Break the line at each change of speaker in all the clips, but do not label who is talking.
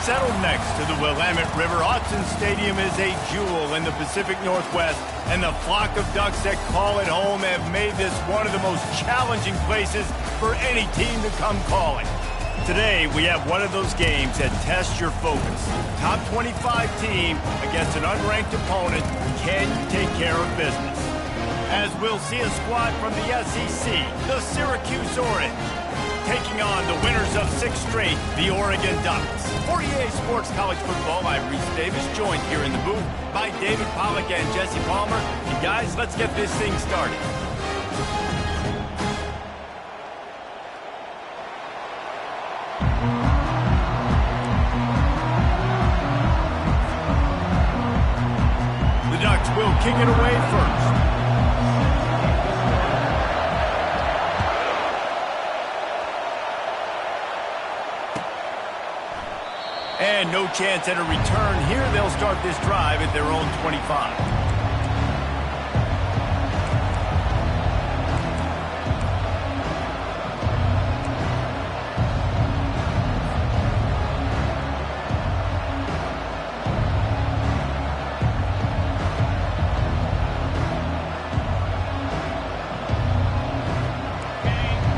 Settled next to the Willamette River, Autzen Stadium is a jewel in the Pacific Northwest, and the flock of ducks that call it home have made this one of the most challenging places for any team to come calling. Today, we have one of those games that tests your focus. Top 25 team against an unranked opponent. Can you take care of business? As we'll see a squad from the SEC, the Syracuse Orange, taking on the winners of 6 straight, the Oregon Ducks. For EA Sports College Football, I'm Reese Davis, joined here in the booth by David Pollack and Jesse Palmer. And guys, let's get this thing started. The Ducks will kick it away first. And no chance at a return here. They'll start this drive at their own 25.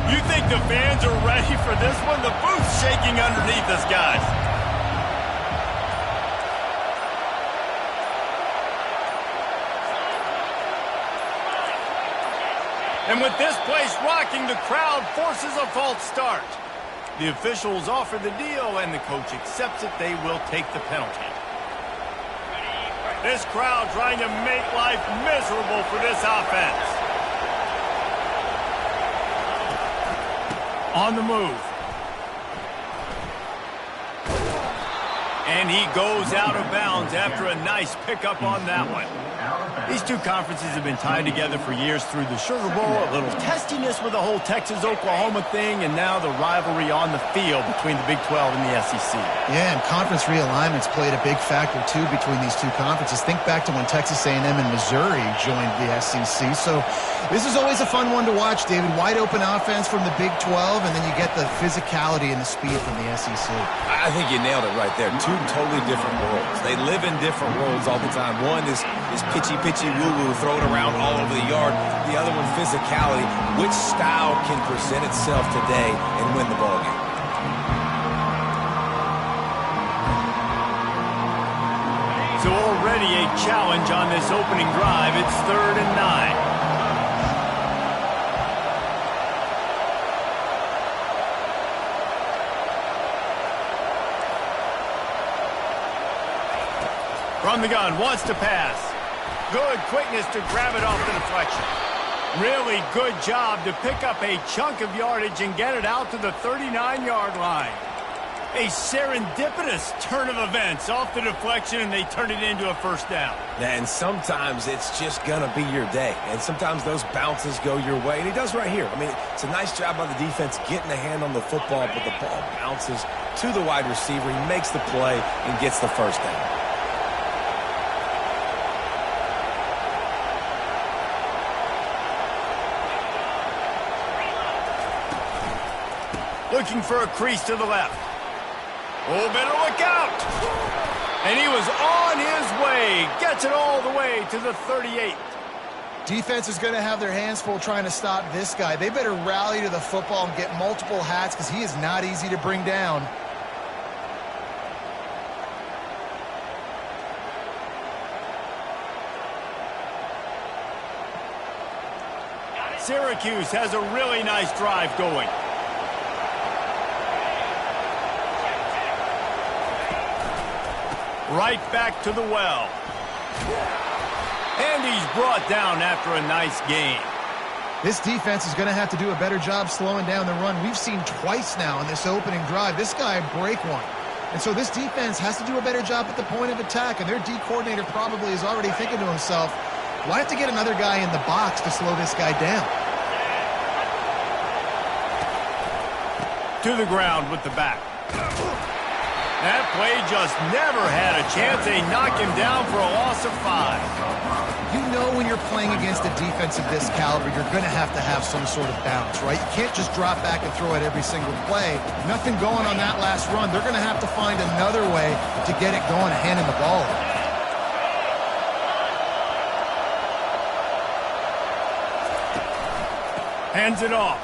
You think the fans are ready for this one? The booth's shaking underneath us, guys. And with this place rocking, the crowd forces a false start. The officials offer the deal, and the coach accepts it. They will take the penalty. This crowd trying to make life miserable for this offense. On the move. And he goes out of bounds after a nice pickup on that one. These two conferences have been tied together for years through the Sugar Bowl, a little testiness with the whole Texas-Oklahoma thing, and now the rivalry on the field between the Big 12 and the SEC.
Yeah, and conference realignments played a big factor, too, between these two conferences. Think back to when Texas A&M and Missouri joined the SEC. So this is always a fun one to watch, David. Wide-open offense from the Big 12, and then you get the physicality and the speed from the SEC.
I think you nailed it right there. Two totally different worlds. They live in different worlds all the time. One is pitchy woo-woo, throw it around all over the yard. The other one, physicality. Which style can present itself today and win the ball game?
So already a challenge on this opening drive. It's 3rd and 9. From the gun, wants to pass. Good quickness to grab it off the deflection. Really good job to pick up a chunk of yardage and get it out to the 39-yard line. A serendipitous turn of events off the deflection, and they turn it into a first down.
And sometimes it's just going to be your day. And sometimes those bounces go your way. And he does right here. I mean, it's a nice job by the defense getting a hand on the football, but the ball bounces to the wide receiver. He makes the play and gets the first down.
Looking for a crease to the left. Oh, better look out. And he was on his way. Gets it all the way to the 38.
Defense is going to have their hands full trying to stop this guy. They better rally to the football and get multiple hats because he is not easy to bring down.
Syracuse has a really nice drive going. Right back to the well. And he's brought down after a nice gain.
This defense is going to have to do a better job slowing down the run. We've seen twice now in this opening drive. This guy break one. And so this defense has to do a better job at the point of attack. And their D coordinator probably is already thinking to himself, why have to get another guy in the box to slow this guy down?
To the ground with the back. That play just never had a chance. They knock him down for a loss of 5.
You know know when you're playing against a defense of this caliber, you're going to have some sort of balance, right? You can't just drop back and throw it every single play. Nothing going on that last run. They're going to have to find another way to get it going and handing the ball off.
Hands it off.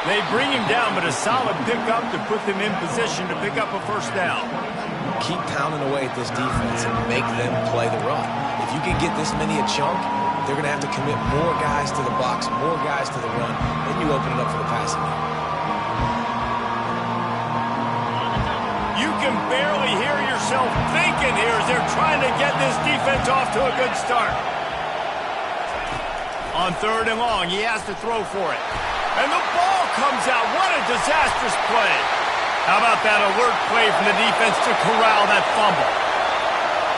They bring him down, but a solid pickup to put them in position to pick up a first down.
Keep pounding away at this defense and make them play the run. If you can get this many a chunk, they're going to have to commit more guys to the box, more guys to the run, then you open it up for the passing game.
You can barely hear yourself thinking here as they're trying to get this defense off to a good start. On 3rd and long, he has to throw for it. And the ball comes out. What a disastrous play. How about that alert play from the defense to corral that fumble?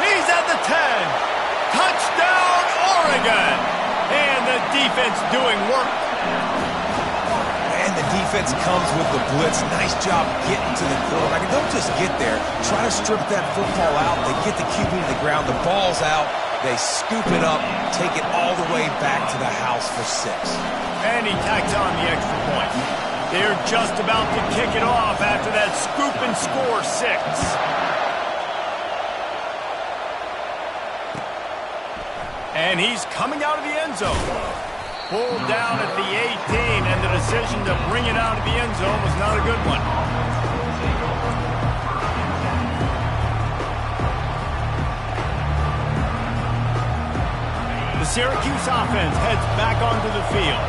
He's at the 10. Touchdown, Oregon. And the defense doing work.
And the defense comes with the blitz. Nice job getting to the quarterback. And don't just get there. Try to strip that football out. They get the QB to the ground. The ball's out. They scoop it up, take it all the way back to the house for 6.
And he tacks on the extra point. They're just about to kick it off after that scoop and score 6. And he's coming out of the end zone. Pulled down at the 18, and the decision to bring it out of the end zone was not a good one. The Syracuse offense heads back onto the field.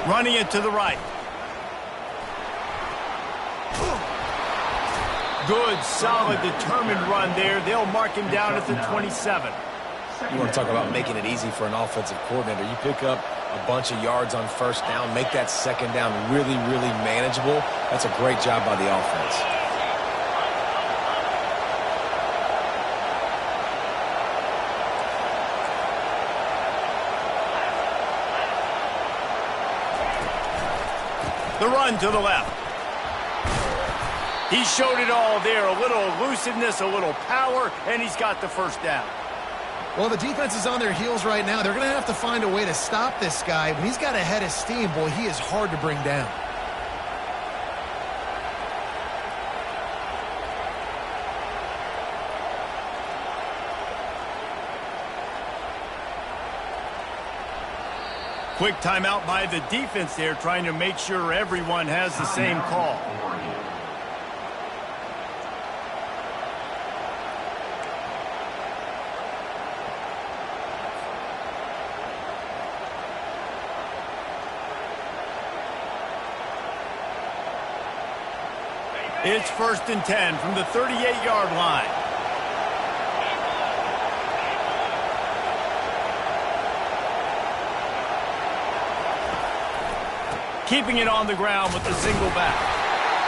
Running it to the right. Good, solid, determined run there. They'll mark him down at the 27.
You want to talk about making it easy for an offensive coordinator. You pick up a bunch of yards on 1st down, make that 2nd down really, really manageable. That's a great job by the offense.
The run to the left. He showed it all there. A little elusiveness, a little power, and he's got the first down.
Well, the defense is on their heels right now. They're going to have to find a way to stop this guy. When he's got a head of steam, boy, he is hard to bring down.
Quick timeout by the defense there, trying to make sure everyone has the same call. It's 1st and 10 from the 38-yard line. Keeping it on the ground with the single back.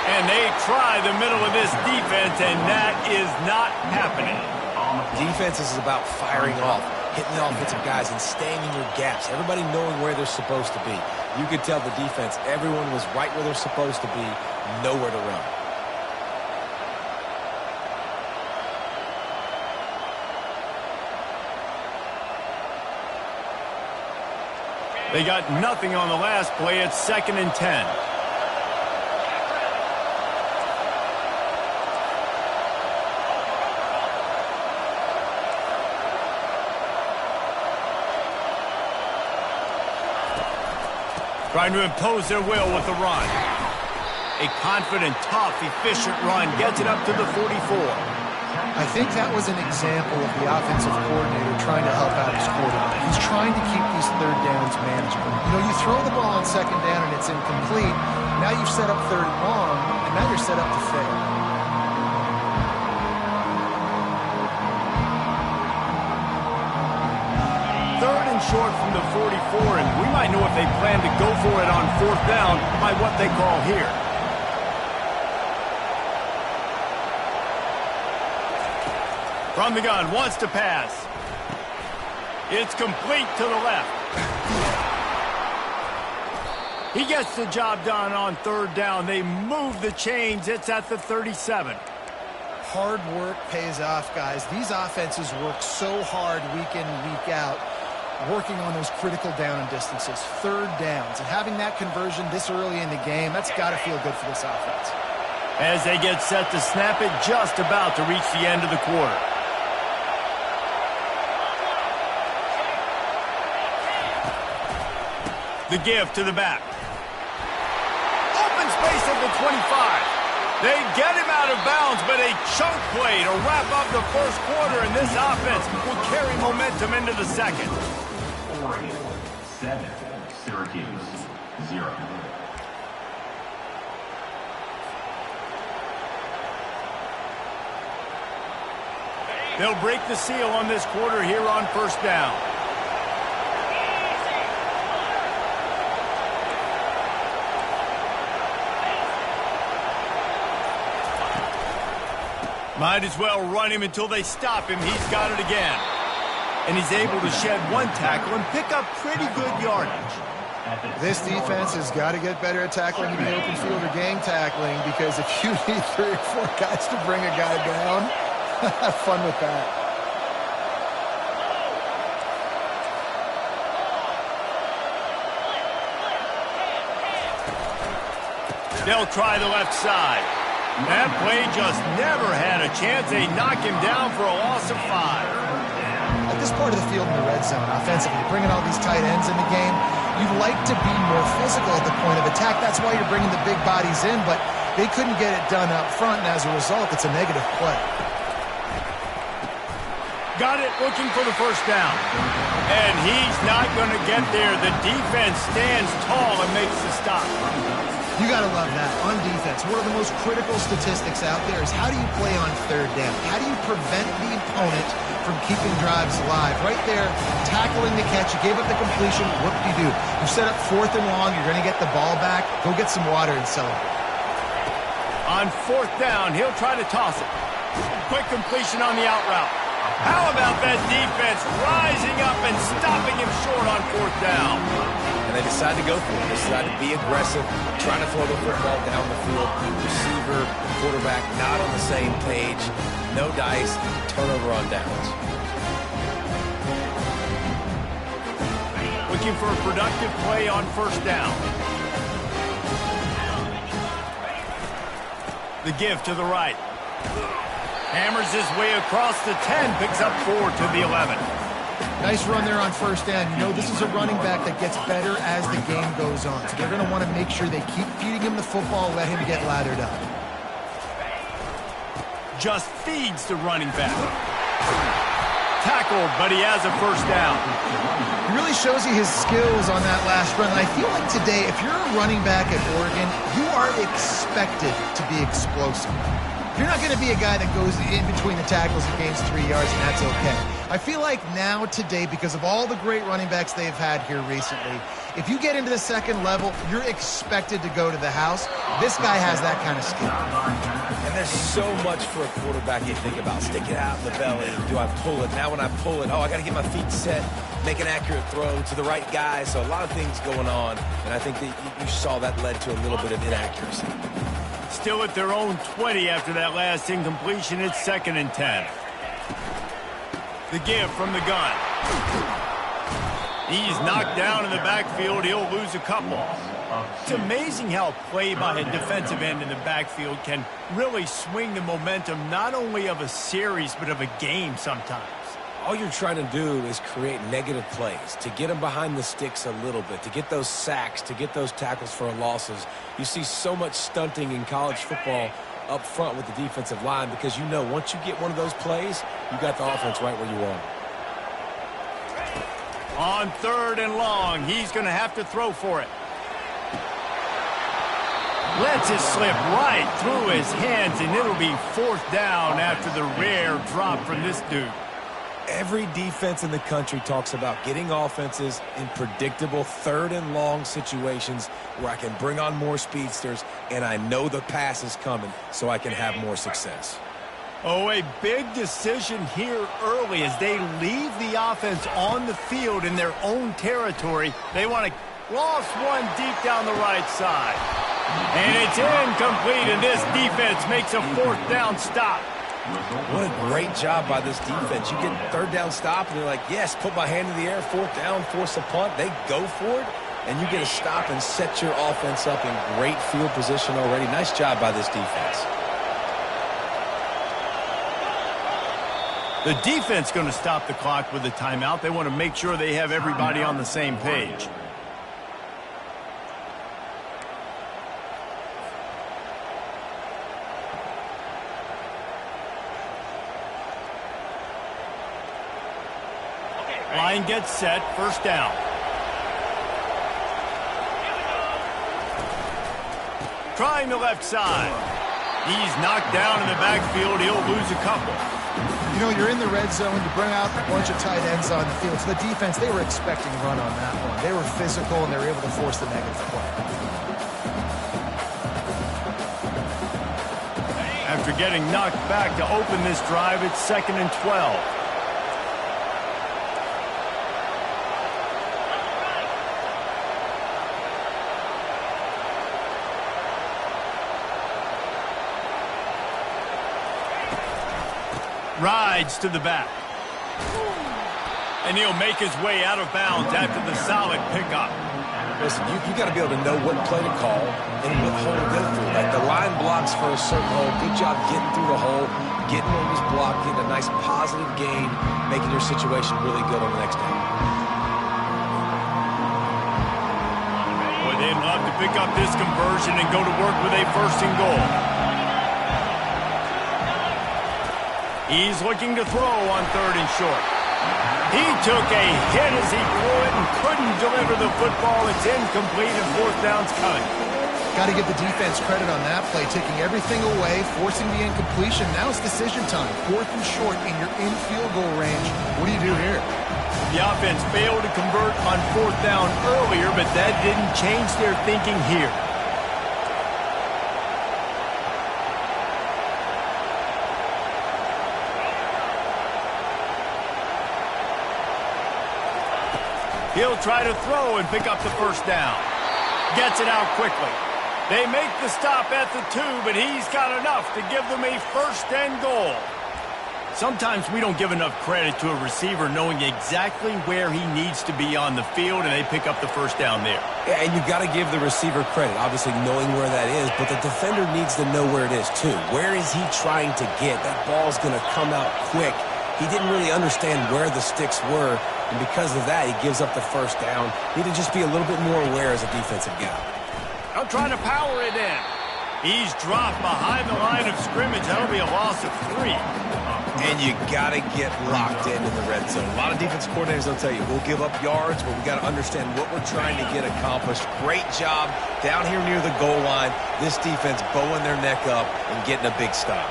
And they try the middle of this defense, and that is not happening.
Defense is about firing off, hitting the offensive guys, and staying in your gaps. Everybody knowing where they're supposed to be. You could tell the defense, everyone was right where they're supposed to be, nowhere to run.
They got nothing on the last play. It's 2nd and 10. Trying to impose their will with the run. A confident, tough, efficient run gets it up to the 44.
I think that was an example of the offensive coordinator trying to help out his quarterback. He's trying to keep these 3rd downs manageable. You know, you throw the ball on 2nd down and it's incomplete. Now you've set up 3rd and long, and now you're set up to fail.
Third and short from the 44, and we might know if they plan to go for it on 4th down by what they call here. From the gun, wants to pass. It's complete to the left. He gets the job done on 3rd down. They move the chains. It's at the 37.
hard work pays off, guys. These offenses work so hard week in and week out, working on those critical down and distances, third downs, and having that conversion this early in the game, that's got to feel good for this offense.
As they get set to snap it, just about to reach the end of the quarter. The give to the back. Open space at the 25. They get him out of bounds, but a chunk play to wrap up the first quarter, and this offense will carry momentum into the second.
Oregon 7, Syracuse 0.
They'll break the seal on this quarter here on first down. Might as well run him until they stop him. He's got it again. And he's able to shed one tackle and pick up pretty good yardage.
This defense has got to get better at tackling in the open field or gang tackling, because if you need 3 or 4 guys to bring a guy down, have fun with that.
They'll try the left side. That play just never had a chance. They knock him down for a loss of 5.
At this part of the field in the red zone, offensively, bringing all these tight ends in the game, you'd like to be more physical at the point of attack. That's why you're bringing the big bodies in, but they couldn't get it done up front, and as a result, it's a negative play.
Got it, looking for the first down. And he's not going to get there. The defense stands tall and makes the stop.
You got to love that. On defense, one of the most critical statistics out there is how do you play on third down? How do you prevent the opponent from keeping drives alive? Right there, tackling the catch. You gave up the completion. What do you do? You set up 4th and long. You're going to get the ball back. Go get some water and celebrate.
On 4th down, he'll try to toss it. Quick completion on the out route. How about that defense rising up and stopping him short on 4th down?
And they decide to go for it. They decide to be aggressive, trying to throw the football down the field. Receiver, quarterback, not on the same page. No dice, turnover on downs.
Looking for a productive play on first down. The give to the right. Hammers his way across the 10, picks up 4 to the 11.
Nice run there on first down. You know, this is a running back that gets better as the game goes on. So they're going to want to make sure they keep feeding him the football, let him get lathered up.
Just feeds the running back. Tackled, but he has a first down.
He really shows you his skills on that last run. And I feel like today, if you're a running back at Oregon, you are expected to be explosive. You're not going to be a guy that goes in between the tackles and gains 3 yards, and that's okay. I feel like now, today, because of all the great running backs they've had here recently, if you get into the second level, you're expected to go to the house. This guy has that kind of skill.
And there's so much for a quarterback you think about. Stick it out in the belly. Do I pull it? Now when I pull it, I got to get my feet set, make an accurate throw to the right guy. So a lot of things going on, and I think that you saw that led to a little bit of inaccuracy.
Still at their own 20 after that last incompletion. It's 2nd and 10. The give from the gun. He's knocked down in the backfield. He'll lose a couple. It's amazing how play by a defensive end in the backfield can really swing the momentum not only of a series but of a game sometimes.
All you're trying to do is create negative plays, to get them behind the sticks a little bit, to get those sacks, to get those tackles for losses. You see so much stunting in college football up front with the defensive line because you know once you get one of those plays, you got the offense right where you want it.
On 3rd and long, he's going to have to throw for it. Lets it slip right through his hands, and it'll be 4th down after the rare drop from this dude.
Every defense in the country talks about getting offenses in predictable 3rd and long situations where I can bring on more speedsters and I know the pass is coming so I can have more success.
Oh, a big decision here early as they leave the offense on the field in their own territory. They want to lost one deep down the right side. And it's incomplete, and this defense makes a 4th down stop.
What a great job by this defense. You get third down stop, and you're like, yes, put my hand in the air, fourth down, force a punt. They go for it, and you get a stop and set your offense up in great field position already. Nice job by this defense.
The defense going to stop the clock with a timeout. They want to make sure they have everybody on the same page. Line gets set, first down. Trying the left side. He's knocked down in the backfield. He'll lose a couple.
You know, you're in the red zone. You bring out a bunch of tight ends on the field. So the defense, they were expecting run on that one. They were physical, and they were able to force the negative play.
After getting knocked back to open this drive, it's 2nd and 12. Rides to the back. And he'll make his way out of bounds after the solid pickup.
Listen, you got to be able to know what play to call and what hole to go through. Like the line blocks for a certain hole. Good job getting through the hole, getting what was blocked, getting a nice positive gain, making your situation really good on the next down.
Boy, they'd love to pick up this conversion and go to work with a 1st and goal. He's looking to throw on 3rd and short. He took a hit as he threw it and couldn't deliver the football. It's incomplete and 4th down's coming.
Got to give the defense credit on that play, taking everything away, forcing the incompletion. Now it's decision time. 4th and short, and you're in field goal range. What do you do here?
The offense failed to convert on 4th down earlier, but that didn't change their thinking here. He'll try to throw and pick up the 1st down. Gets it out quickly. They make the stop at the 2, but he's got enough to give them a 1st and goal. Sometimes we don't give enough credit to a receiver knowing exactly where he needs to be on the field, and they pick up the 1st down there.
Yeah, and you've got to give the receiver credit, obviously knowing where that is, but the defender needs to know where it is too. Where is he trying to get? That ball's going to come out quick. He didn't really understand where the sticks were, and because of that, he gives up the 1st down. Need to just be a little bit more aware as a defensive guy.
I'll try to power it in. He's dropped behind the line of scrimmage. That'll be a loss of 3.
And you got to get locked in the red zone. A lot of defense coordinators, they'll tell you, we'll give up yards, but we got to understand what we're trying to get accomplished. Great job down here near the goal line. This defense bowing their neck up and getting a big stop.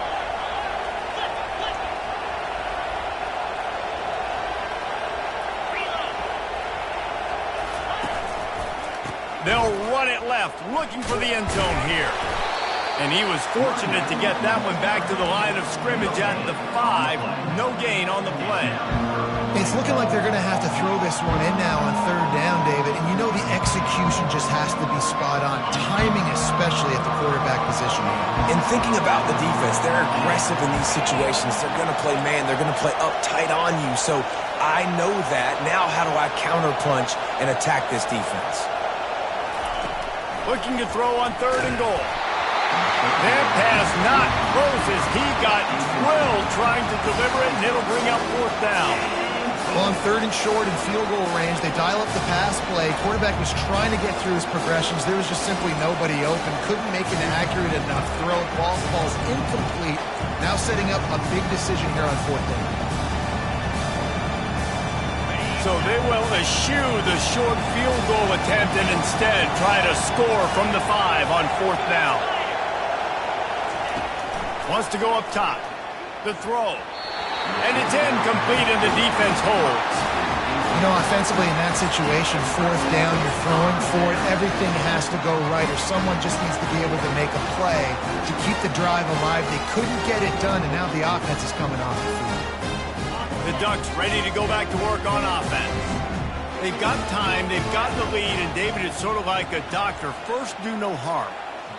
They'll run it left, looking for the end zone here. And he was fortunate to get that one back to the line of scrimmage at the 5. No gain on the play.
It's looking like they're going to have to throw this one in now on 3rd down, David. And you know the execution just has to be spot on. Timing especially at the quarterback position.
And thinking about the defense, they're aggressive in these situations. They're going to play man. They're going to play up tight on you. So I know that. Now how do I counterpunch and attack this defense?
Looking to throw on 3rd and goal. That pass not close as he got drilled trying to deliver it, and it'll bring up 4th down.
Well, on 3rd and short in field goal range, they dial up the pass play. Quarterback was trying to get through his progressions. There was just simply nobody open. Couldn't make an accurate enough throw. Ball's incomplete. Now setting up a big decision here on 4th down.
So they will eschew the short field goal attempt and instead try to score from the 5 on 4th down. Wants to go up top. The throw. And it's incomplete and the defense holds.
You know, offensively in that situation, 4th down, you're throwing for it. Everything has to go right, or someone just needs to be able to make a play to keep the drive alive. They couldn't get it done, and now the offense is coming off the field.
The Ducks ready to go back to work on offense. They've got time, they've got the lead, and David, it's sort of like a doctor. First, do no harm.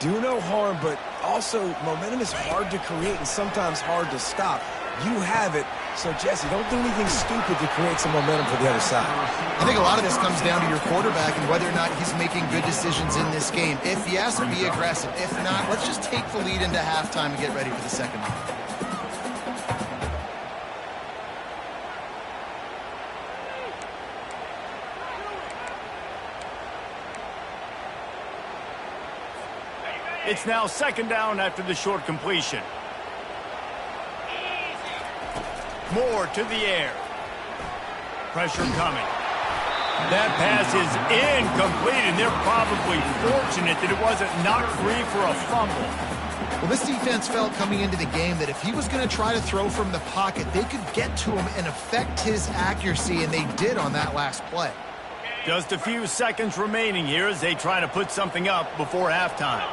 do no harm, but also momentum is hard to create and sometimes hard to stop. You have it, so Jesse, don't do anything stupid to create some momentum for the other side.
I think a lot of this comes down to your quarterback and whether or not he's making good decisions in this game. If he has to be aggressive, if not, let's just take the lead into halftime and get ready for the second half.
It's now second down after the short completion. Moore to the air. Pressure coming. That pass is incomplete, and they're probably fortunate that it wasn't knocked free for a fumble.
Well, this defense felt coming into the game that if he was going to try to throw from the pocket, they could get to him and affect his accuracy, and they did on that last play.
Just a few seconds remaining here as they try to put something up before halftime.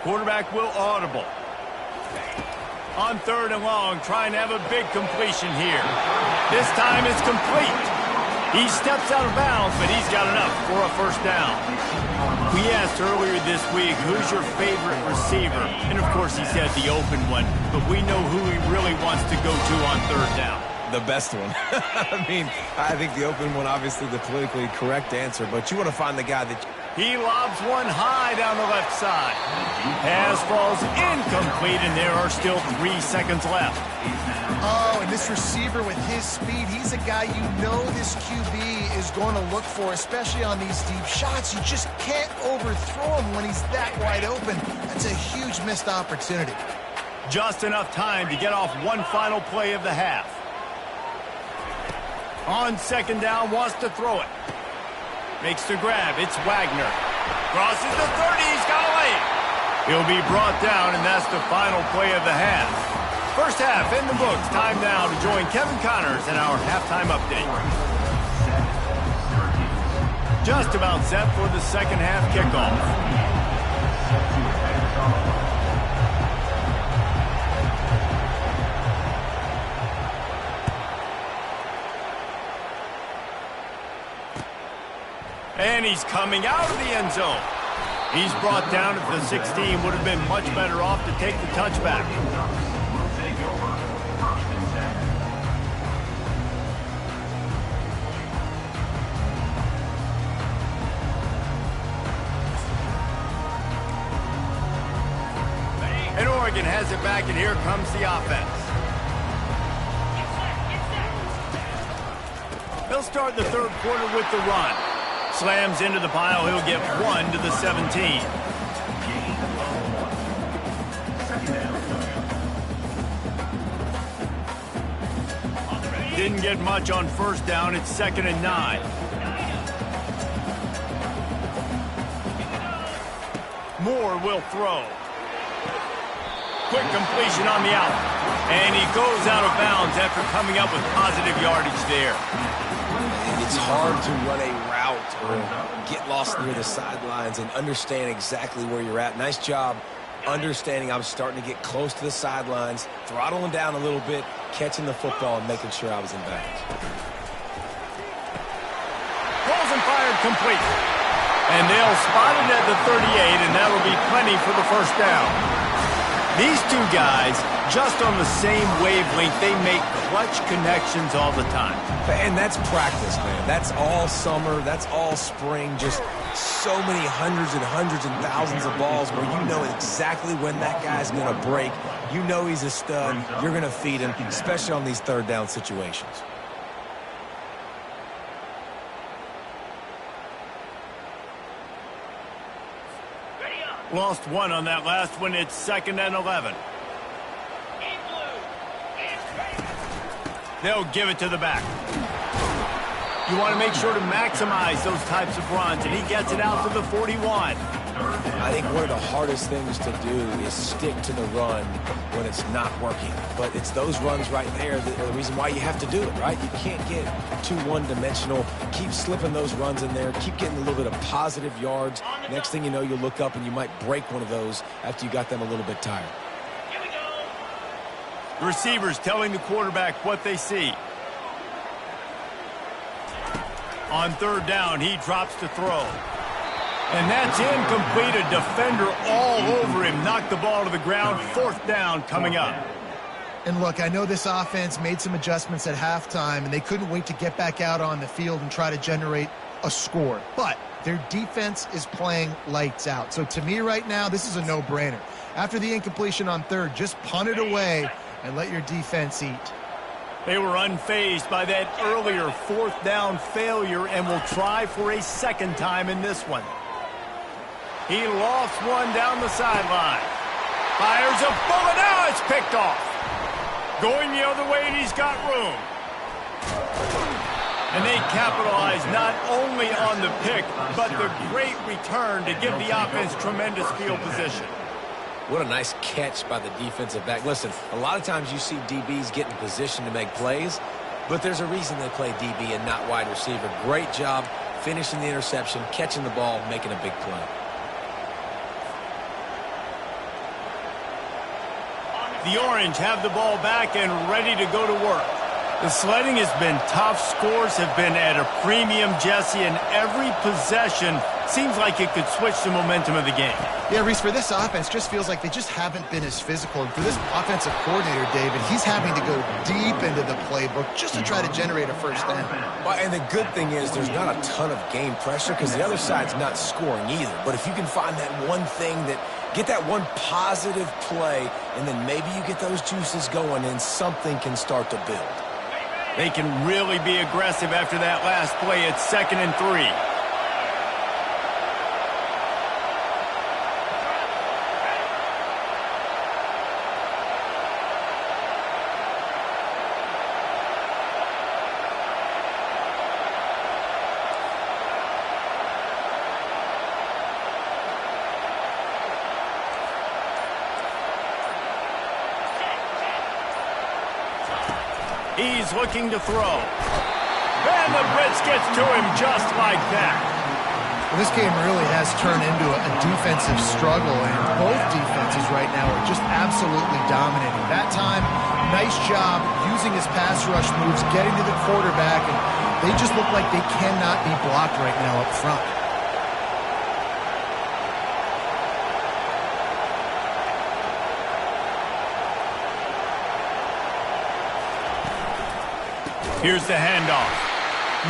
Quarterback will audible. On third and long, trying to have a big completion here. This time it's complete. He steps out of bounds, but he's got enough for a first down. We asked earlier this week, who's your favorite receiver? And of course he said the open one, but we know who he really wants to go to on third down.
The best one. I mean, I think the open one, obviously the politically correct answer, but you want to find the guy that...
He lobs one high down the left side. Pass falls incomplete, and there are still 3 seconds left.
Oh, and this receiver with his speed, he's a guy you know this QB is going to look for, especially on these deep shots. You just can't overthrow him when he's that wide open. That's a huge missed opportunity.
Just enough time to get off one final play of the half. On second down, wants to throw it. Makes the grab. It's Wagner. Crosses the 30. He's got away. He'll be brought down, and that's the final play of the half. First half in the books. Time now to join Kevin Connors in our halftime update. Just about set for the second half kickoff. And he's coming out of the end zone. He's brought down at the 16. Would have been much better off to take the touchback. And Oregon has it back, and here comes the offense. They'll start the third quarter with the run. Slams into the pile. He'll get 1 to the 17. Didn't get much on first down. It's 2nd and 9. Moore will throw. Quick completion on the out. And he goes out of bounds after coming up with positive yardage there.
It's hard to run a route or get lost near the sidelines and understand exactly where you're at. Nice job understanding I was starting to get close to the sidelines, throttling down a little bit, catching the football and making sure I was in bounds.
Throws and fired complete. And they'll spot it at the 38, and that'll be plenty for the first down. These two guys, just on the same wavelength, they make clutch connections all the time.
And that's practice, man. That's all summer. That's all spring. Just so many hundreds and hundreds and thousands of balls where you know exactly when that guy's going to break. You know he's a stud. You're going to feed him, especially on these third down situations.
Lost one on that last one. It's 2nd and 11. They'll give it to the back. You want to make sure to maximize those types of runs, and he gets it out to the 41.
I think one of the hardest things to do is stick to the run when it's not working. But it's those runs right there that are the reason why you have to do it, right? You can't get too one-dimensional. Keep slipping those runs in there. Keep getting a little bit of positive yards. Next thing you know, you'll look up and you might break one of those after you got them a little bit tired.
The receivers telling the quarterback what they see. On third down, he drops to throw. And that's incomplete. A defender all over him. Knocked the ball to the ground. 4th down coming up.
And look, I know this offense made some adjustments at halftime, and they couldn't wait to get back out on the field and try to generate a score. But their defense is playing lights out. So to me right now, this is a no-brainer. After the incompletion on 3rd, just punt it away and let your defense eat.
They were unfazed by that earlier 4th down failure and will try for a 2nd time in this one. He lofts one down the sideline. Fires a bullet. Now it's picked off. Going the other way, and he's got room. And they capitalize not only on the pick, but the great return to give the offense tremendous field position.
What a nice catch by the defensive back. Listen, a lot of times you see DBs get in position to make plays, but there's a reason they play DB and not wide receiver. Great job finishing the interception, catching the ball, making a big play.
The Orange have the ball back and ready to go to work. The sledding has been tough. Scores have been at a premium, Jesse, and every possession seems like it could switch the momentum of the game.
Yeah, Reese, for this offense, just feels like they just haven't been as physical. And for this offensive coordinator, David, he's having to go deep into the playbook just to try to generate a 1st down.
Well, and the good thing is there's not a ton of game pressure because the other side's not scoring either. But if you can find that one thing get that one positive play, and then maybe you get those juices going and something can start to build.
They can really be aggressive after that last play. It's 2nd and 3. He's looking to throw. And the blitz gets to him just like that.
Well, this game really has turned into a defensive struggle, and both defenses right now are just absolutely dominating. That time, nice job using his pass rush moves, getting to the quarterback, and they just look like they cannot be blocked right now up front.
Here's the handoff.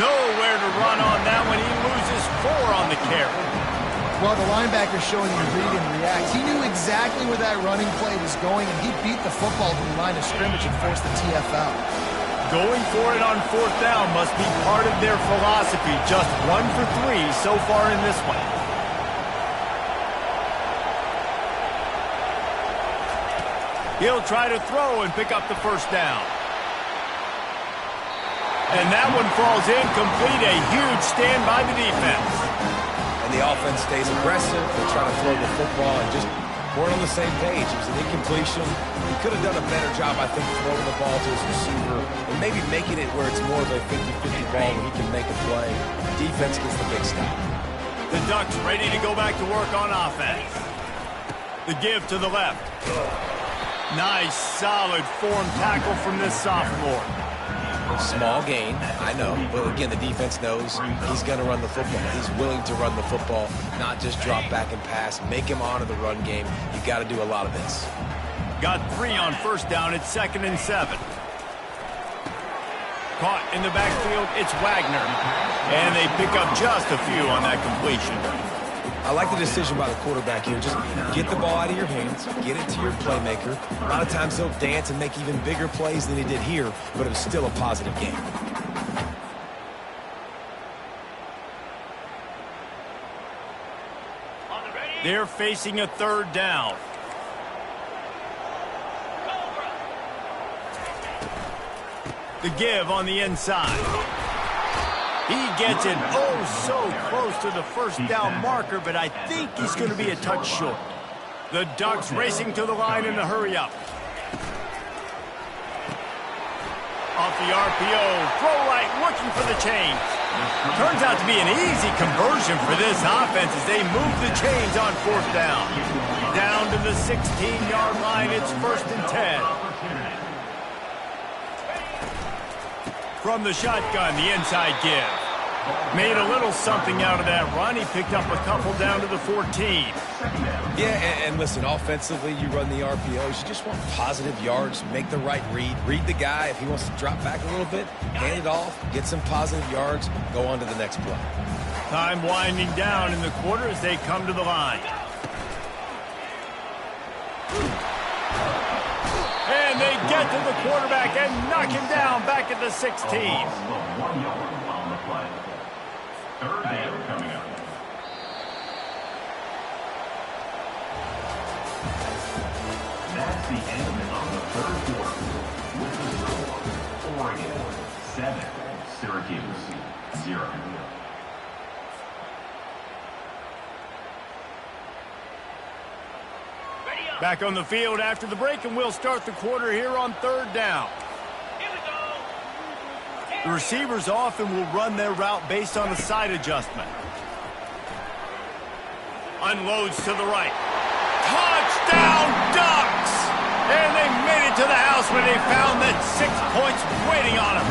Nowhere to run on that one. He loses 4 on the carry.
Well, the linebacker's showing you read and react. He knew exactly where that running play was going, and he beat the football to the line of scrimmage and forced the TFL.
Going for it on 4th down must be part of their philosophy. Just 1 for 3 so far in this one. He'll try to throw and pick up the 1st down. And that one falls incomplete. A huge stand by the defense.
And the offense stays aggressive. They try to throw the football and just weren't on the same page. It was an incompletion. He could have done a better job, I think, throwing the ball to his receiver and maybe making it where it's more of a 50-50 ball where he can make a play. The defense gets the big stop.
The Ducks ready to go back to work on offense. The give to the left. Nice, solid form tackle from this sophomore.
Small gain, I know, but again, the defense knows he's going to run the football. He's willing to run the football, not just drop back and pass, make him honor the run game. You got to do a lot of this.
Got 3 on 1st down. It's 2nd and 7. Caught in the backfield, it's Wagner. And they pick up just a few on that completion.
I like the decision by the quarterback here. Just get the ball out of your hands, get it to your playmaker. A lot of times he'll dance and make even bigger plays than he did here, but it was still a positive game.
They're facing a 3rd down. The give on the inside. He gets it so close to the 1st down marker, but I think he's going to be a touch short. The Ducks racing to the line in a hurry-up. Off the RPO, throw right, looking for the chains. Turns out to be an easy conversion for this offense as they move the chains on 4th down. Down to the 16-yard line, it's 1st and 10. From the shotgun, the inside give. Made a little something out of that run. He picked up a couple down to the 14.
Yeah, and listen, offensively, you run the RPOs. You just want positive yards, make the right read. Read the guy. If he wants to drop back a little bit, hand it off, get some positive yards, go on to the next play.
Time winding down in the quarter as they come to the line. And they get to the quarterback and knock him down back at the 16.
1 yard on the play. Third down coming up. That's the end of the third quarter. With the score, Oregon 7, Syracuse 0.
Back on the field after the break, and we'll start the quarter here on third down. The receivers often will run their route based on a side adjustment. Unloads to the right. Touchdown, Ducks! And they made it to the house when they found that 6 points waiting on them.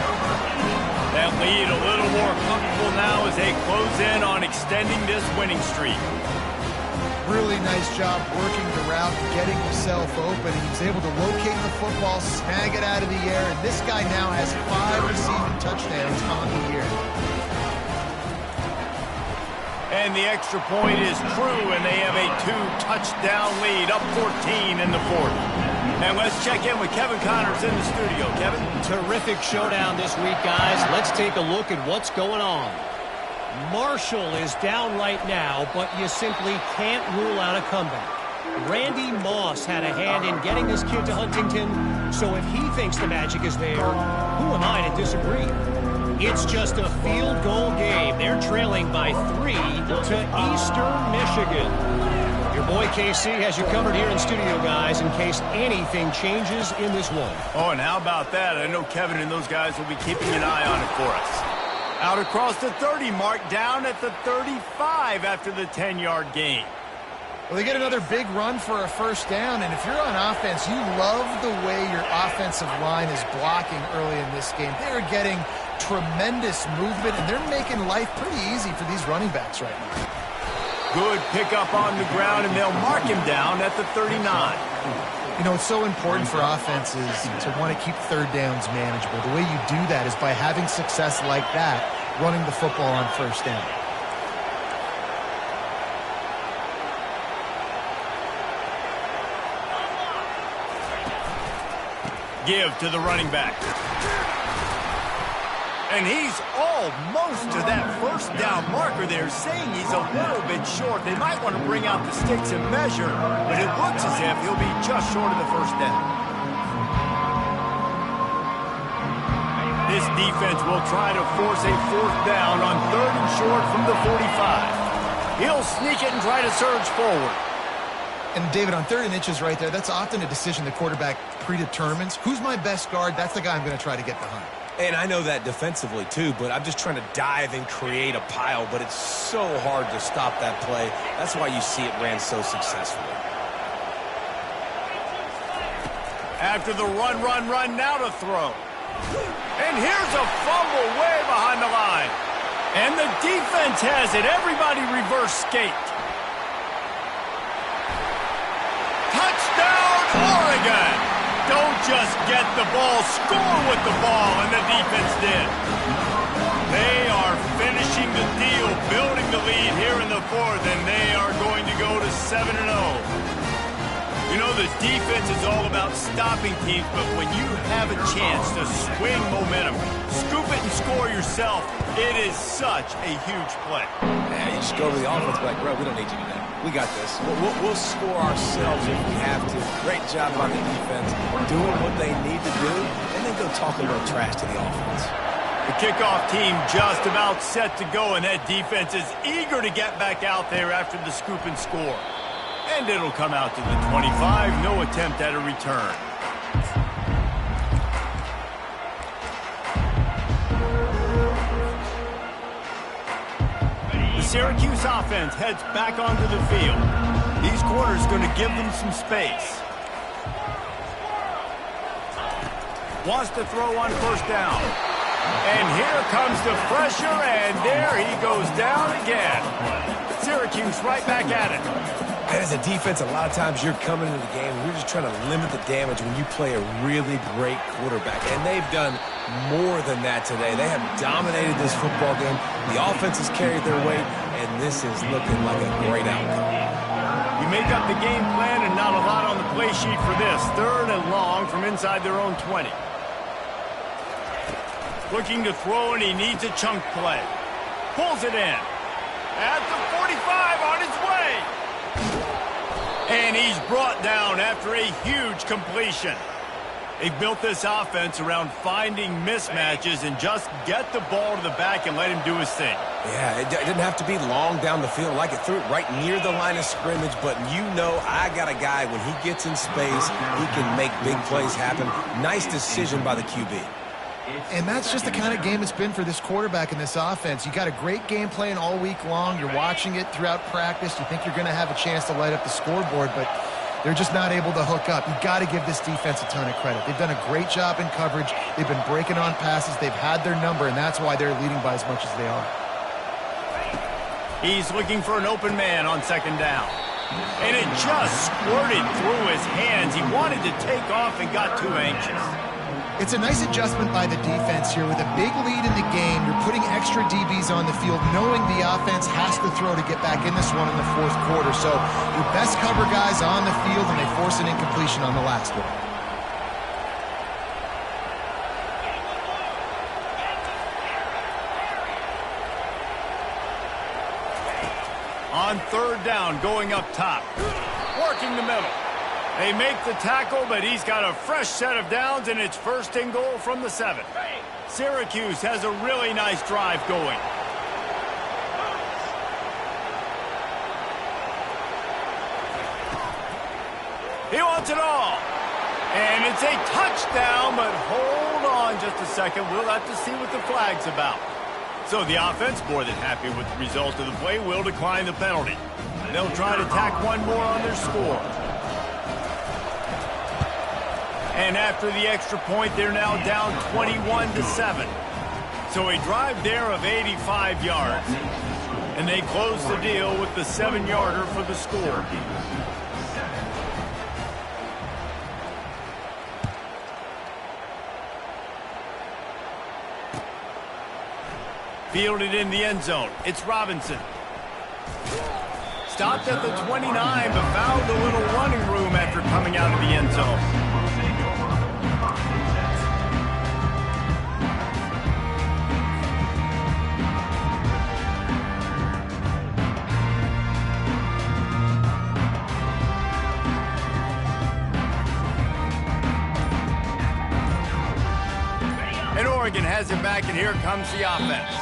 That lead a little more comfortable now as they close in on extending this winning streak.
Really nice job working the route, getting himself open. He was able to locate the football, snag it out of the air, and this guy now has 5 receiving touchdowns on the year.
And the extra point is true, and they have a 2-touchdown lead, up 14 in the fourth. And let's check in with Kevin Connors in the studio. Kevin?
Terrific showdown this week, guys. Let's take a look at what's going on. Marshall is down right now, but you simply can't rule out a comeback. Randy Moss had a hand in getting this kid to Huntington, so if he thinks the magic is there, who am I to disagree? It's just a field goal game. They're trailing by 3 to Eastern Michigan. Your boy KC has you covered here in studio, guys, in case anything changes in this one.
Oh, and how about that? I know Kevin and those guys will be keeping an eye on it for us. Out across the 30 mark, down at the 35 after the 10-yard gain.
Well, they get another big run for a first down, and if you're on offense, you love the way your offensive line is blocking early in this game. They're getting tremendous movement, and they're making life pretty easy for these running backs right now.
Good pickup on the ground, and they'll mark him down at the 39.
You know, it's so important for offenses to want to keep third downs manageable. The way you do that is by having success like that, running the football on first down.
Give to the running back. And he's almost to that first down marker there, saying he's a little bit short. They might want to bring out the sticks and measure, but it looks as if he'll be just short of the first down. This defense will try to force a fourth down on 3rd and short from the 45. He'll sneak it and try to surge forward.
And David, on 3rd and inches right there, that's often a decision the quarterback predetermines. Who's my best guard? That's the guy I'm going to try to get behind.
And I know that defensively, too, but I'm just trying to dive and create a pile, but it's so hard to stop that play. That's why you see it ran so successfully.
After the run, now to throw. And here's a fumble way behind the line. And the defense has it. Everybody reverse skate. Touchdown, Oregon! Don't just get the ball, score with the ball, and the defense did. They are finishing the deal, building the lead here in the fourth, and they are going to go to 7-0. You know, the defense is all about stopping teams, but when you have a chance to swing momentum, scoop it and score yourself, it is such a huge play.
Yeah, you just go to the offense like, bro, we don't need you to do that. We got this. We'll score ourselves if we have to. Great job by the defense doing what they need to do, and then go talk a little trash to the offense.
The kickoff team just about set to go, and that defense is eager to get back out there after the scoop and score. And it'll come out to the 25. No attempt at a return. The Syracuse offense heads back onto the field. These corners going to give them some space. Wants to throw on first down. And here comes the pressure, and there he goes down again. Syracuse right back at it.
As a defense, a lot of times you're coming into the game, we're just trying to limit the damage when you play a really great quarterback. And they've done more than that today. They have dominated this football game. The offense has carried their weight, and this is looking like a great outcome.
You make up the game plan and not a lot on the play sheet for this. 3rd and long from inside their own 20. Looking to throw, and he needs a chunk play. Pulls it in. At the 45, on his way. And he's brought down after a huge completion. They've built this offense around finding mismatches and just get the ball to the back and let him do his thing.
Yeah, it didn't have to be long down the field. Like it threw it right near the line of scrimmage, but you know I got a guy, when he gets in space, he can make big plays happen. Nice decision by the QB.
And that's just the kind of game it's been for this quarterback in this offense. You got a great game plan all week long. You're watching it throughout practice. You think you're going to have a chance to light up the scoreboard, but they're just not able to hook up. You got to give this defense a ton of credit. They've done a great job in coverage. They've been breaking on passes. They've had their number, and that's why they're leading by as much as they are.
He's looking for an open man on 2nd down. And it just squirted through his hands. He wanted to take off and got too anxious.
It's a nice adjustment by the defense here. With a big lead in the game, you're putting extra DBs on the field, knowing the offense has to throw to get back in this one in the 4th quarter. So your best cover guys on the field, and they force an incompletion on the last one.
On 3rd down, going up top. Working the middle. They make the tackle, but he's got a fresh set of downs, and it's 1st and goal from the 7. Syracuse has a really nice drive going. He wants it all. And it's a touchdown, but hold on just a second. We'll have to see what the flag's about. So the offense, more than happy with the result of the play, will decline the penalty. They'll try to tack one more on their score. And after the extra point, they're now down 21-7. So a drive there of 85 yards. And they close the deal with the 7-yarder for the score. Fielded in the end zone. It's Robinson. Stopped at the 29, but found a little running room after coming out of the end zone. And Oregon has it back, and here comes the offense.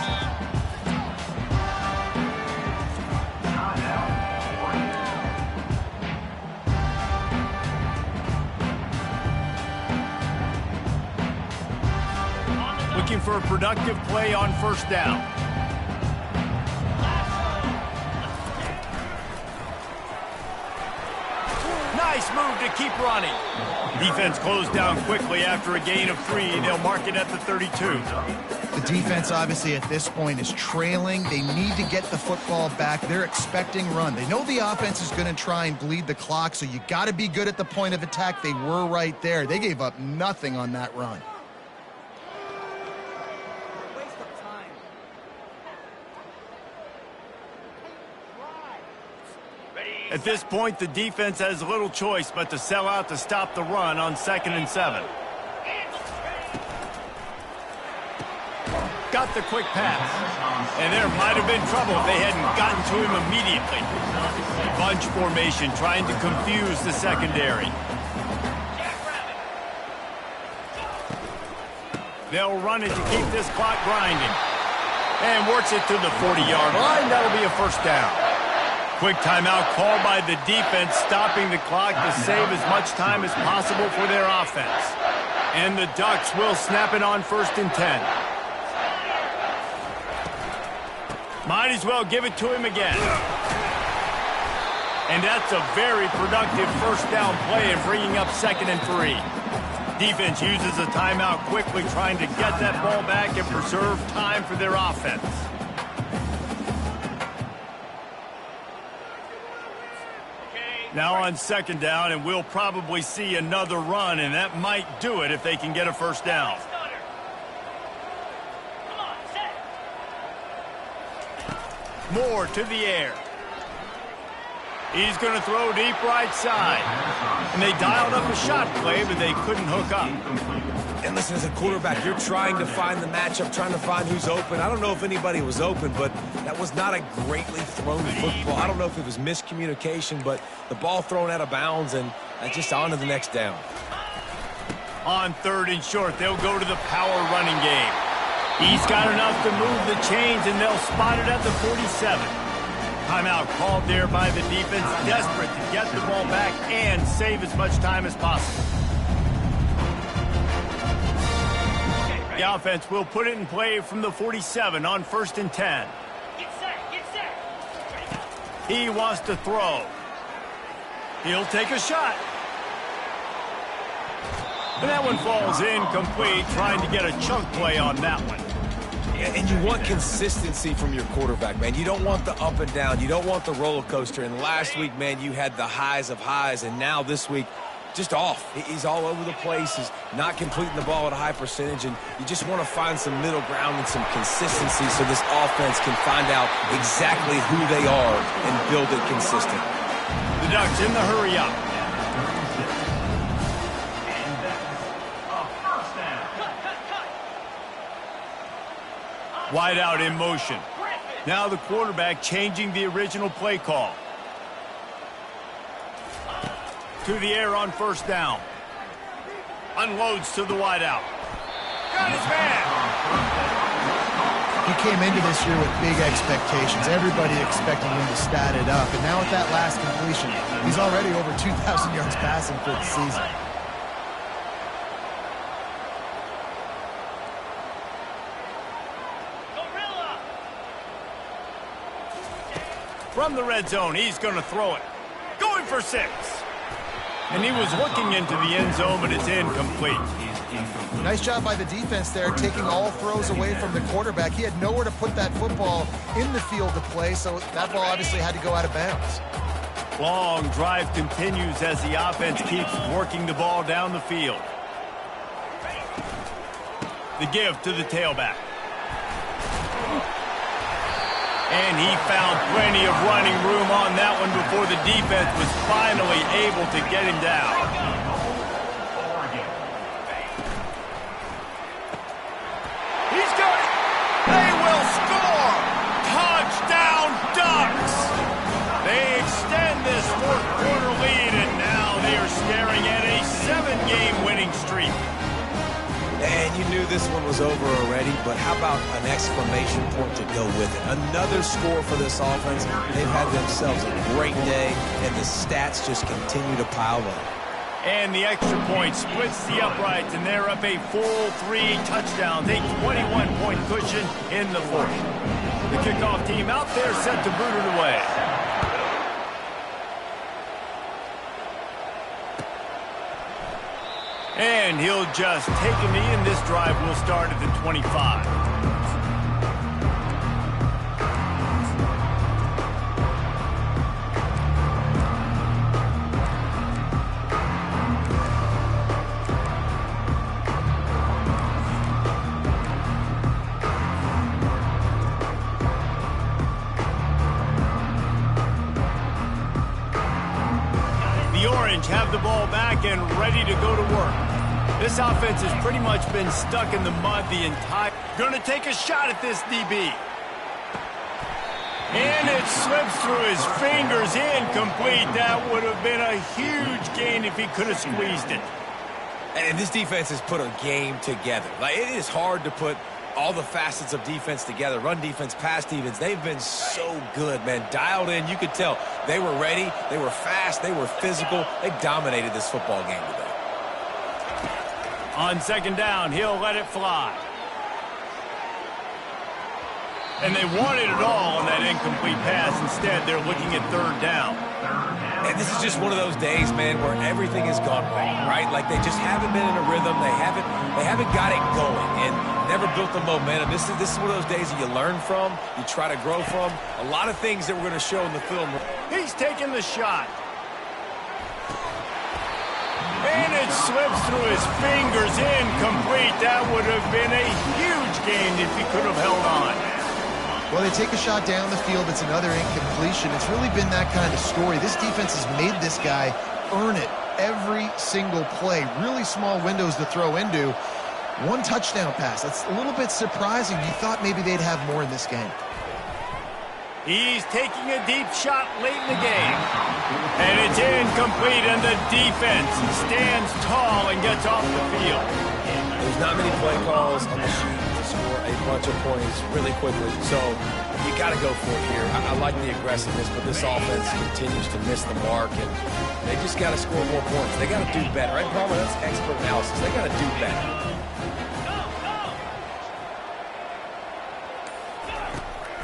Looking for a productive play on 1st down. Nice move to keep running. Defense closed down quickly after a gain of 3. They'll mark it at the 32.
The defense, obviously, at this point is trailing. They need to get the football back. They're expecting run. They know the offense is going to try and bleed the clock, so you got to be good at the point of attack. They were right there. They gave up nothing on that run.
At this point, the defense has little choice but to sell out to stop the run on 2nd and 7. Got the quick pass. And there might have been trouble if they hadn't gotten to him immediately. Bunch formation trying to confuse the secondary. They'll run it to keep this clock grinding. And works it to the 40-yard line. That'll be a 1st down. Quick timeout called by the defense, stopping the clock to save as much time as possible for their offense. And the Ducks will snap it on 1st and 10. Might as well give it to him again. And that's a very productive 1st down play and bringing up 2nd and 3. Defense uses a timeout quickly, trying to get that ball back and preserve time for their offense. Now on second down, and we'll probably see another run, and that might do it if they can get a first down. Moore to the air. He's going to throw deep right side. And they dialed up a shot play, but they couldn't hook up.
And listen, as a quarterback, you're trying to find the matchup, trying to find who's open. I don't know if anybody was open, but that was not a greatly thrown football. I don't know if it was miscommunication, but the ball thrown out of bounds and just on to the next down.
On third and short, they'll go to the power running game. He's got enough to move the chains, and they'll spot it at the 47. Timeout called there by the defense, desperate to get the ball back and save as much time as possible. The offense will put it in play from the 47 on 1st and 10.
Get set.
He wants to throw. He'll take a shot. And that one falls incomplete, trying to get a chunk play on that one.
And you want consistency from your quarterback, man. You don't want the up and down. You don't want the roller coaster. And last week, man, you had the highs of highs. And now this week, just off. He's all over the place. He's not completing the ball at a high percentage. And you just want to find some middle ground and some consistency so this offense can find out exactly who they are and build it consistent.
The Ducks in the hurry up. Wide out in motion. Now the quarterback changing the original play call. To the air on 1st down. Unloads to the wide out. Got his man.
He came into this year with big expectations. Everybody expecting him to stat it up. And now with that last completion, he's already over 2,000 yards passing for the season.
From the red zone, he's going to throw it. Going for 6. And he was looking into the end zone, but it's incomplete.
Nice job by the defense there, taking all throws away from the quarterback. He had nowhere to put that football in the field to play, so that ball obviously had to go out of bounds.
Long drive continues as the offense keeps working the ball down the field. The give to the tailback. And he found plenty of running room on that one before the defense was finally able to get him down. He's got it. They will score. Touchdown Ducks. They extend this 4th quarter lead, and now they are staring at a 7-game winning streak.
And you knew this one was over already, but how about an exclamation point to go with it? Another score for this offense. They've had themselves a great day, and the stats just continue to pile up.
And the extra point splits the uprights, and they're up a full 3 touchdowns, a 21-point cushion in the 4th. The kickoff team out there set to boot it away. And he'll just take a knee, and this drive will start at the 25. The Orange have the ball back and ready to go to work. This offense has pretty much been stuck in the mud the entire... Going to take a shot at this DB. And it slips through his fingers, incomplete. That would have been a huge gain if he could have squeezed it.
And this defense has put a game together. Like, it is hard to put all the facets of defense together. Run defense, pass defense. They've been so good, man. Dialed in. You could tell they were ready. They were fast. They were physical. They dominated this football game today.
On second down, he'll let it fly. And they wanted it all on that incomplete pass. Instead, they're looking at third down.
And this is just one of those days, man, where everything has gone wrong, right? Like they just haven't been in a rhythm. They haven't got it going and never built the momentum. This is one of those days that you learn from, you try to grow from. A lot of things that we're going to show in the film.
He's taking the shot. And it slips through his fingers, incomplete. That would have been a huge gain if he could have held on.
Well, they take a shot down the field. It's another incompletion. It's really been that kind of story. This defense has made this guy earn it every single play. Really small windows to throw into. One touchdown pass. That's a little bit surprising. You thought maybe they'd have more in this game.
He's taking a deep shot late in the game. And it's incomplete, and the defense stands tall and gets off the field.
There's not many play calls on the sheet to score a bunch of points really quickly. So you got to go for it here. I like the aggressiveness, but this offense continues to miss the mark, and they just got to score more points. They got to do better, right, Palmer? That's expert analysis. They got to do better.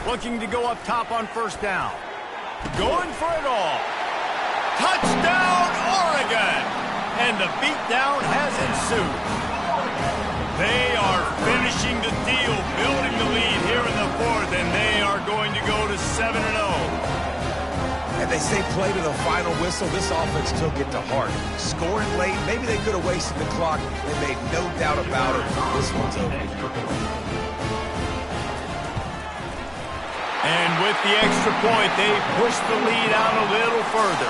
Looking to go up top on first down. Going for it all. Touchdown, Oregon! And the beatdown has ensued. They are finishing the deal, building the lead here in the fourth, and they are going to go to 7-0.
And they say play to the final whistle. This offense took it to heart. Scoring late, maybe they could have wasted the clock. They made no doubt about it. This one's over.
And with the extra point, they push the lead out a little further.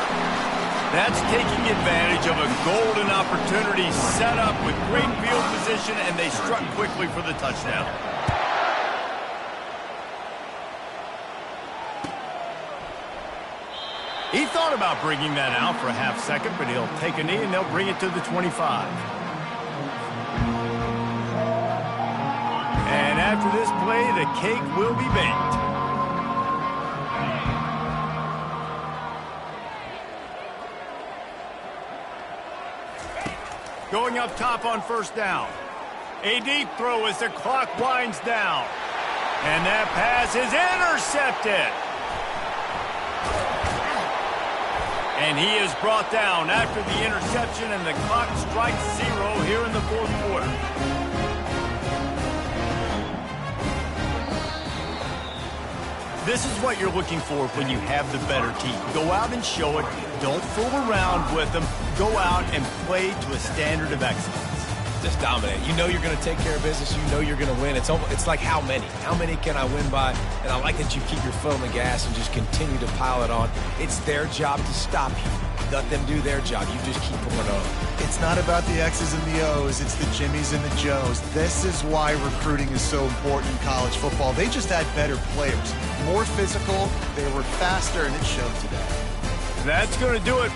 That's taking advantage of a golden opportunity set up with great field position, and they struck quickly for the touchdown. He thought about bringing that out for a half second, but he'll take a knee and they'll bring it to the 25. And after this play, the cake will be baked. Going up top on first down. A deep throw as the clock winds down. And that pass is intercepted. And he is brought down after the interception, and the clock strikes 0 here in the fourth quarter. This is what you're looking for when you have the better team. Go out and show it. Don't fool around with them. Go out and play to a standard of excellence.
Just dominate. You know you're going to take care of business. You know you're going to win. It's like how many? How many can I win by? And I like that you keep your foot on the gas and just continue to pile it on. It's their job to stop you. Let them do their job. You just keep pouring on.
It's not about the X's and the O's. It's the Jimmies and the Joes. This is why recruiting is so important in college football. They just had better players. More physical. They were faster, and it showed today.
That's going to do it